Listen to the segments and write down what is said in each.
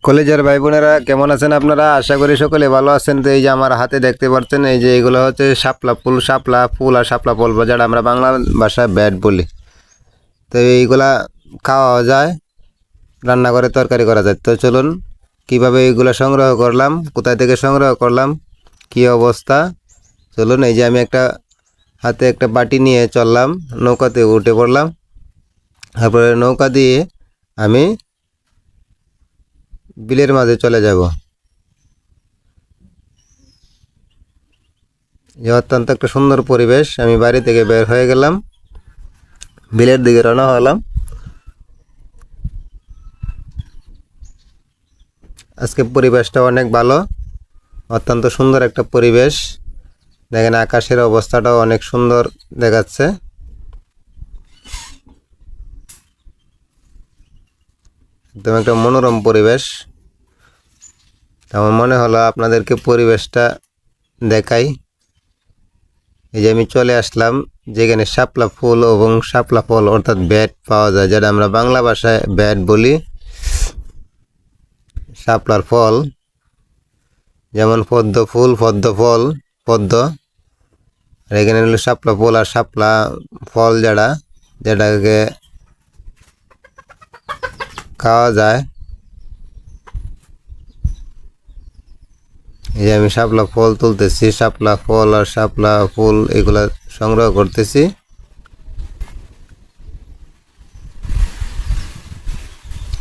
কলেজের ভাই বোনেরা কেমন আছেন আপনারা? আশা করি সকলে ভালো আছেন। তো এই যে আমার হাতে দেখতে পাচ্ছেন, এই যে এগুলো হচ্ছে শাপলা ফুল আর শাপলা ফল, যেটা আমরা বাংলা ভাষায় ব্যাট বলি। তো এইগুলা খাওয়া যায়, রান্না করে তরকারি করা যায়। তো চলুন কিভাবে এইগুলো সংগ্রহ করলাম, কোথায় থেকে সংগ্রহ করলাম, কি অবস্থা, চলুন। এই যে আমি হাতে একটা বাটি নিয়ে চললাম, নৌকাতে উঠে পড়লাম। তারপরে নৌকা দিয়ে আমি বিলের মাঝে চলে যাব। যে অত্যন্ত একটা সুন্দর পরিবেশ। আমি বাড়ি থেকে বের হয়ে গেলাম, বিলের দিকে রওনা হলাম। আজকে পরিবেশটা অনেক ভালো, অত্যন্ত সুন্দর একটা পরিবেশ। দেখেন আকাশের অবস্থাটাও অনেক সুন্দর দেখাচ্ছে। একদম একটা মনোরম পরিবেশ। আমার মনে হলো আপনাদেরকে পরিবেশটা দেখাই। এই যে আমি চলে আসলাম যেখানে শাপলা ফুল এবং শাপলা ফল অর্থাৎ ব্যাট পাওয়া যায়, যেটা আমরা বাংলা ভাষায় ব্যাট বলি। শাপলার ফল যেমন পদ্ম ফুল, পদ্ম ফল, পদ্ম। আর এখানে হলো শাপলা ফুল আর শাপলা ফল, যেটাকে খাওয়া যায়। এই যে আমি শাপলা ফল তুলতেছি, শাপলা ফল আর শাপলা ফুল এগুলা সংগ্রহ করতেছি।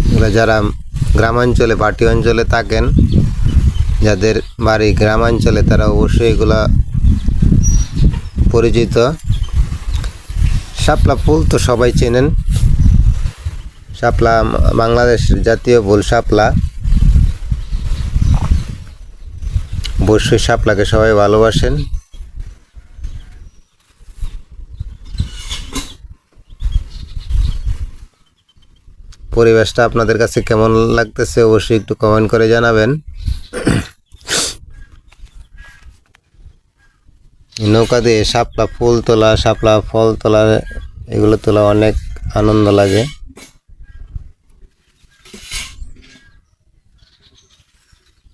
এগুলো যারা গ্রামাঞ্চলে, পাটি অঞ্চলে থাকেন, যাদের বাড়ি গ্রামাঞ্চলে, তারা অবশ্যই এগুলা পরিচিত। শাপলা ফুল তো সবাই চেনেন। শাপলা বাংলাদেশের জাতীয় ফুল শাপলা। অবশ্যই শাপলাকে সবাই ভালোবাসেন। পরিবেশটা আপনাদের কাছে কেমন লাগতেছে অবশ্যই একটু কমেন্ট করে জানাবেন। নৌকা দিয়ে শাপলা ফুল তোলা, শাপলা ফল তোলা, এগুলো তোলা অনেক আনন্দ লাগে।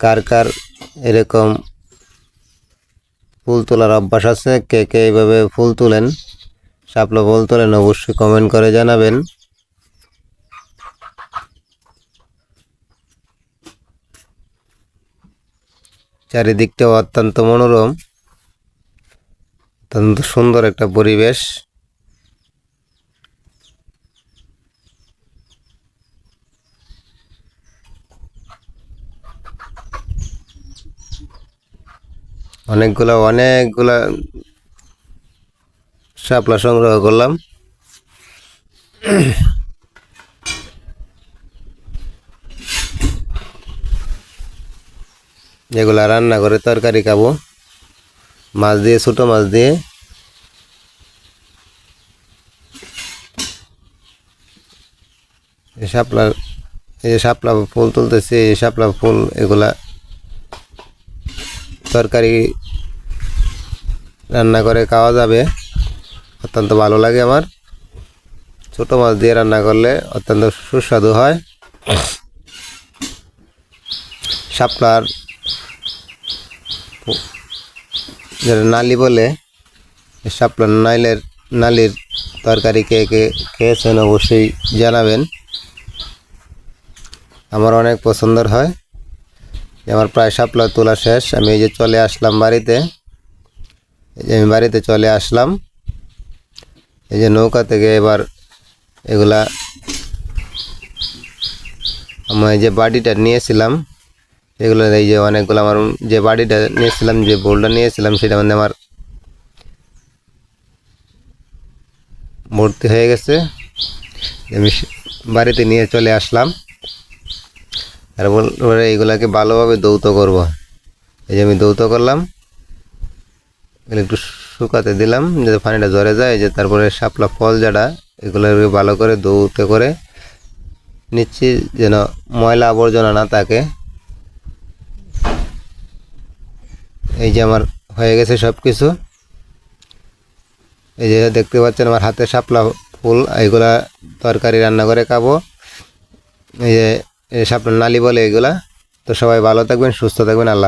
কার কার এরকম ফুল তোলার অভ্যাস আছে, কে কে এইভাবে ফুল তুলেন, শাপলা ফুল তোলেন, অবশ্যই কমেন্ট করে জানাবেন। চারিদিকটাও অত্যন্ত মনোরম, অত্যন্ত সুন্দর একটা পরিবেশ। অনেকগুলা শাপলা সংগ্রহ করলাম। যেগুলা রান্না করে তরকারি খাবো, মাছ দিয়ে, ছোটো মাছ দিয়ে। এই যে শাপলা ফুল তুলতেছি, এই শাপলা ফুল এগুলা তরকারি রান্না করে খাওয়া যাবে, অত্যন্ত ভালো লাগে আমার। ছোটো মাছ দিয়ে রান্না করলে অত্যন্ত সুস্বাদু হয়। শাপলার যেটা নালি বলে, শাপলার নালির তরকারি কে কে খেয়েছেন অবশ্যই জানাবেন। আমার অনেক পছন্দের হয়। আমার প্রায় শাপলা তোলা শেষ। আমি এই যে চলে আসলাম বাড়িতে। এই যে আমি বাড়িতে চলে আসলাম। এই যে নৌকা থেকে এবার এগুলা আমার যে বাটিটা নিয়েছিলাম, এগুলো এই যে অনেকগুলো আমার যে বাটিটা নিয়েছিলাম, যে বোলটা নিয়েছিলাম, সেটা মানে আমার ভর্তি হয়ে গেছে। আমি বাড়িতে নিয়ে চলে আসলাম। তারপরে এইগুলাকে ভালোভাবে ধৌত করব। এই যে আমি ধৌত করলাম, একটু শুকাতে দিলাম যাতে পানিটা ঝরে যায়। এই যে তারপরে শাপলা ফল এগুলোকে ভালো করে ধৌত করে নিচ্ছি, যেন ময়লা আবর্জনা না থাকে। এই যে আমার হয়ে গেছে সব কিছু। এই যে দেখতে পাচ্ছেন আমার হাতে শাপলা ফুল, এইগুলা তরকারি রান্না করে খাবো। এই যে শাপলা নালি বলে এগুলা। তো সবাই ভালো থাকবেন, সুস্থ থাকবেন, আল্লাহ হাফেজ।